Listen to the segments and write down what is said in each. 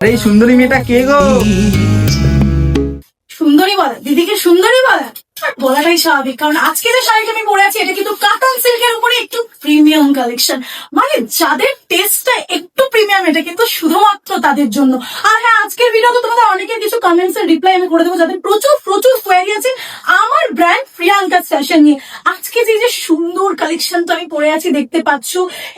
এই সুন্দরী মেয়েটা কে গো? সুন্দরী বলা, দিদিকে সুন্দরী বলা বলাটাই স্বাভাবিক, কারণ আজকে যে শাড়িটা আমি পরে আছি এটা কিন্তু কাতান সিল্কের উপরে একটু প্রিমিয়াম কালেকশন। মানে যাদের টেস্টটা একটু প্রিমিয়াম, এটা কিন্তু শুধুমাত্র তাদের জন্য। আর হ্যাঁ, আজকের ভিডিও তো তোমাদের অনেকের কিছু কমেন্টস এর রিপ্লাই আমি করে দেবো, যাদের প্রচুর প্রচুর কোয়ারি আছে আমার ব্র্যান্ড প্রিয়াঙ্কা ফ্যাশন নিয়ে। আজকে যে সুন্দর কালেকশনটা আমি পরে আছি দেখতে পাচ্ছ,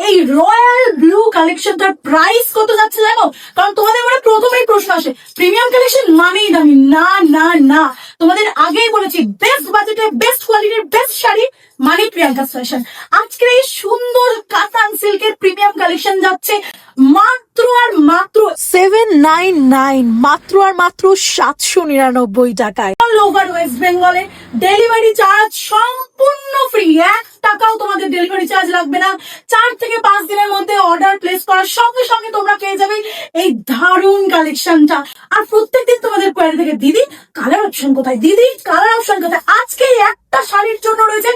এই রয়্যাল ব্লু কালেকশনটার প্রাইস কত যাচ্ছে জানো? কারণ তোমাদের মনে প্রথমেই প্রশ্ন আসে প্রিমিয়াম কালেকশন মানেই দামি। না না না, তোমাদের আগেই বলেছি বেস্ট বাজেটে বেস্ট কোয়ালিটির বেস্ট শাড়ি মানে প্রিয়াঙ্কা ফ্যাশন। আজকের এই সুন্দর কাতান সিল্কের প্রিমিয়াম কালেকশন যাচ্ছে মাত্র আর মাত্র 799, মাত্র আর মাত্র 799 টাকায়। অল ওভার ওয়েস্ট বেঙ্গলে ডেলিভারি চার্জ সম্পূর্ণ ফ্রি। 1 টাকাও তোমাদের ডেলিভারি চার্জ লাগবে না। 4 থেকে 5 দিনের মধ্যে অর্ডার প্লেস করার সঙ্গে সঙ্গে তোমরা পেয়ে যাবে এই দারুণ কালেকশনটা। আর প্রত্যেকদিন তোমাদের কোয়ারি থেকে দিদি কালার অপশন কোথায়, দিদি কালার অপশন কোথায়। আজকে একটা শাড়ির জন্য রয়েছে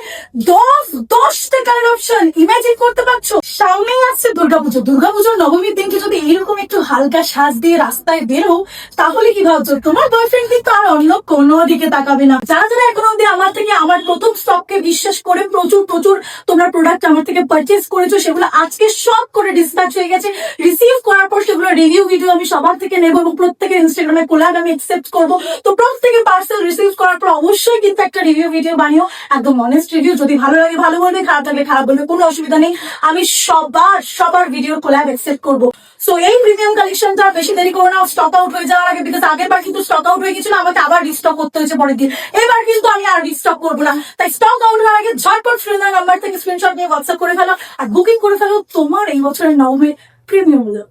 10টা কালার অপশন। ইমাজিন করতে পারছো? সামনেই আসছে দুর্গাপুজো। দুর্গাপুজোর নবমীর দিনকে যদি এরকম একটু হালকা সাজ দিয়ে রাস্তায় বেরো, তাহলে কি ভাবছো তোমার বয়ফ্রেন্ড কিন্তু আর অন্য কোনো দিকে তাকাবে না। যারা যারা এখন অব্দি আমার থেকে আমার প্রথম স্টককে বিশ্বাস করে প্রচুর প্রচুর তোমরা প্রোডাক্ট আমার থেকে পারচেজ করেছো, সেগুলো আজকে সব করে ডিসপ্যাচ হয়ে গেছে। রিসিভ করার পর সেগুলো রিভিউ ভিডিও আমি সবার থেকে নেবো এবং প্রত্যেকের ইনস্টাগ্রামে কোলাব আমি একসেপ্ট করবো। তো প্রত্যেকে পার্সেল রিসিভ করার পর অবশ্যই কিন্তু একটা রিভিউ ভিডিও বানিও, একদম অনেস্ট রিভিউ। যদি ভালো লাগে ভালো বলবে, খারাপ লাগলে খারাপ বলবে, কোনো অসুবিধা নেই। আমি সবার ভিডিও কোলাব একসেপ্ট করবো। সো এই প্রিমিয়াম কালেকশনটা বেশি দেরি করো না, স্টক আউট হয়ে যাওয়ার আগে, বিকজ আগের বার কিন্তু স্টক আউট হয়ে গেছিল, আমাকে আবার রিস্টক করতে হয়েছে পরের দিন। এবার কিন্তু আমি আর রিস্টক করবো না। তাই স্টক আউট হওয়ার আগে ঝটপট ফ্রেন্ডের নাম্বার থেকে স্ক্রিনশট নিয়ে হোয়াটসঅ্যাপ করে ফেলো আর বুকিং করে ফেলো তোমার এই বছরের নবমীর প্রিমিয়াম গুলো।